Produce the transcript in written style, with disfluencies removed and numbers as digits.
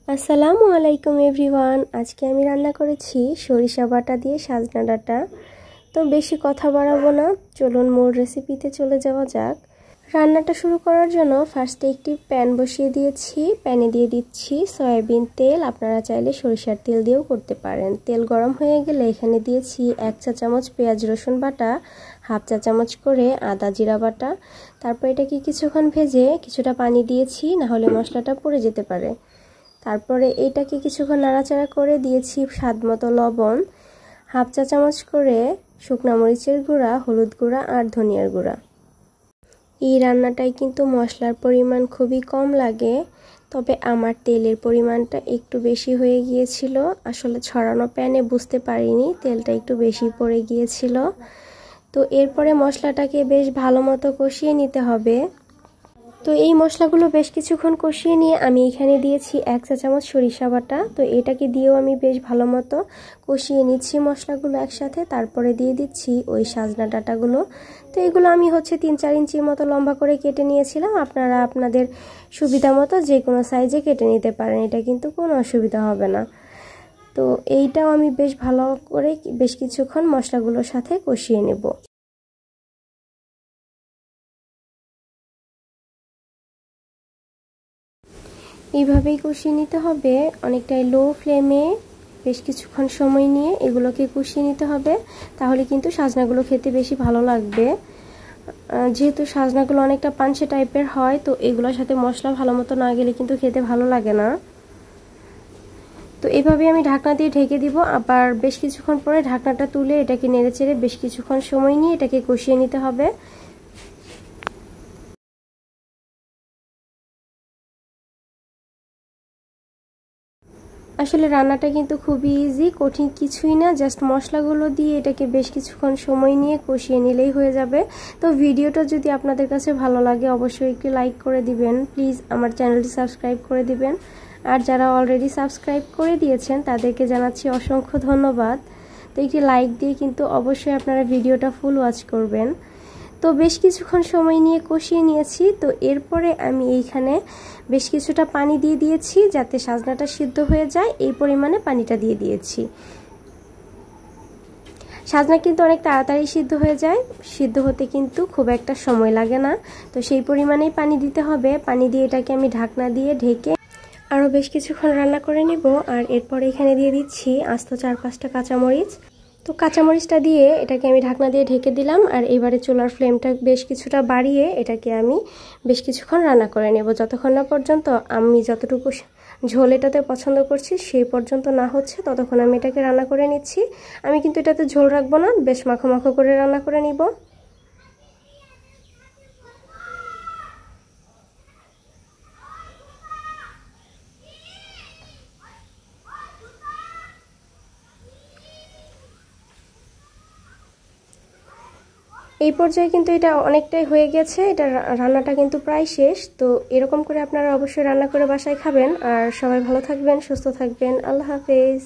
আসসালামু আলাইকুম এভরিওয়ান। আজকে আমি রান্না করেছি সরিষা বাটা দিয়ে সাজনা ডাঁটা। তো বেশি কথা বাড়াবো না, চলুন মূল রেসিপিতে চলে যাওয়া যাক। রান্নাটা শুরু করার জন্য ফার্স্টে একটি প্যান বসিয়ে দিয়েছি। প্যানে দিয়ে দিচ্ছি সয়াবিন তেল, আপনারা চাইলে সরিষার তেল দিয়েও করতে পারেন। তেল গরম হয়ে গেলে এখানে দিয়েছি 1 চা চামচ পেঁয়াজ রসুন বাটা, হাফ চা চামচ করে আদা জিরা বাটা। তারপর এটাকে কিছুক্ষণ ভেজে কিছুটা পানি দিয়েছি, না হলে মশলাটা পুড়ে যেতে পারে। তারপরে এইটাকে কিছুক্ষণ নাড়াচাড়া করে দিয়েছি স্বাদ মতো লবণ, হাফ চা চামচ করে শুকনো মরিচের গুঁড়া, হলুদ গুঁড়া আর ধনিয়ার গুঁড়া। এই রান্নাটায় কিন্তু মশলার পরিমাণ খুবই কম লাগে, তবে আমার তেলের পরিমাণটা একটু বেশি হয়ে গিয়েছিল। আসলে ছড়ানো প্যানে বুঝতে পারিনি, তেলটা একটু বেশি পড়ে গিয়েছিল। তো এরপরে মশলাটাকে বেশ ভালো মতো কষিয়ে নিতে হবে। তো এই মশলাগুলো বেশ কিছুক্ষণ কষিয়ে নিয়ে আমি এখানে দিয়েছি 1 চা চামচ সরিষা বাটা। তো এটাকে দিয়েও আমি বেশ ভালো মতো কষিয়ে নিচ্ছি মশলাগুলো একসাথে। তারপরে দিয়ে দিচ্ছি ওই সাজনা ডাঁটাগুলো। তো এগুলো আমি 3-4 ইঞ্চির মতো লম্বা করে কেটে নিয়েছিলাম। আপনারা আপনাদের সুবিধা মতো যে কোনো সাইজে কেটে নিতে পারেন, এটা কিন্তু কোনো অসুবিধা হবে না। তো এইটাও আমি বেশ ভালো করে বেশ কিছুক্ষণ মশলাগুলোর সাথে কষিয়ে নেব। এইভাবেই কষিয়ে নিতে হবে, অনেকটাই লো ফ্লেমে বেশ কিছুক্ষণ সময় নিয়ে এগুলোকে কষিয়ে নিতে হবে। তাহলে কিন্তু সাজনাগুলো খেতে বেশি ভালো লাগবে। যেহেতু সাজনাগুলো অনেকটা পানসে টাইপের হয়, তো এগুলোর সাথে মশলা ভালো মতো না গেলে কিন্তু খেতে ভালো লাগে না। তো এভাবে আমি ঢাকনা দিয়ে ঢেকে দিব। আবার বেশ কিছুক্ষণ পরে ঢাকনাটা তুলে এটাকে নেড়েচেড়ে বেশ কিছুক্ষণ সময় নিয়ে এটাকে কষিয়ে নিতে হবে। আসলে রান্নাটা কিন্তু খুবই ইজি, কঠিন কিছুই না। জাস্ট মশলাগুলো দিয়ে এটাকে বেশ কিছুক্ষণ সময় নিয়ে কষিয়ে নিলেই হয়ে যাবে। তো ভিডিওটা যদি আপনাদের কাছে ভালো লাগে অবশ্যই একটু লাইক করে দিবেন, প্লিজ আমার চ্যানেলটি সাবস্ক্রাইব করে দিবেন। আর যারা অলরেডি সাবস্ক্রাইব করে দিয়েছেন তাদেরকে জানাচ্ছি অসংখ্য ধন্যবাদ। তো একটি লাইক দিয়ে কিন্তু অবশ্যই আপনারা ভিডিওটা ফুল ওয়াচ করবেন। তো বেশ কিছুক্ষণ সময় নিয়ে কষিয়ে নিয়েছি। তো এরপরে আমি এইখানে বেশ কিছুটা পানি দিয়ে দিয়েছি যাতে সাজনাটা সিদ্ধ হয়ে যায়, এই পরিমাণে পানিটা দিয়ে দিয়েছি। সাজনা কিন্তু অনেক তাড়াতাড়ি সিদ্ধ হয়ে যায়, সিদ্ধ হতে কিন্তু খুব একটা সময় লাগে না। তো সেই পরিমাণেই পানি দিতে হবে। পানি দিয়ে এটাকে আমি ঢাকনা দিয়ে ঢেকে আরও বেশ কিছুক্ষণ রান্না করে নিব। আর এরপরে এখানে দিয়ে দিচ্ছি আস্ত 4-5টা কাঁচামরিচ। তো কাঁচামরিচটা দিয়ে এটাকে আমি ঢাকনা দিয়ে ঢেকে দিলাম। আর এবারে চুলার ফ্লেমটা বেশ কিছুটা বাড়িয়ে এটাকে আমি বেশ কিছুক্ষণ রান্না করে নেব, যতক্ষণ না পর্যন্ত আমি যতটুকু ঝোল এটাতে পছন্দ করছি সেই পর্যন্ত না হচ্ছে ততক্ষণ আমি এটাকে রান্না করে নিচ্ছি। আমি কিন্তু এটাতে ঝোল রাখবো না, বেশ মাখো মাখো করে রান্না করে নিব। এই পর্যায়ে কিন্তু এটা অনেকটাই হয়ে গেছে, এটা রান্নাটা কিন্তু প্রায় শেষ। তো এরকম করে আপনারা অবশ্যই রান্না করে বাসায় খাবেন। আর সবাই ভালো থাকবেন, সুস্থ থাকবেন। আল্লাহ হাফেজ।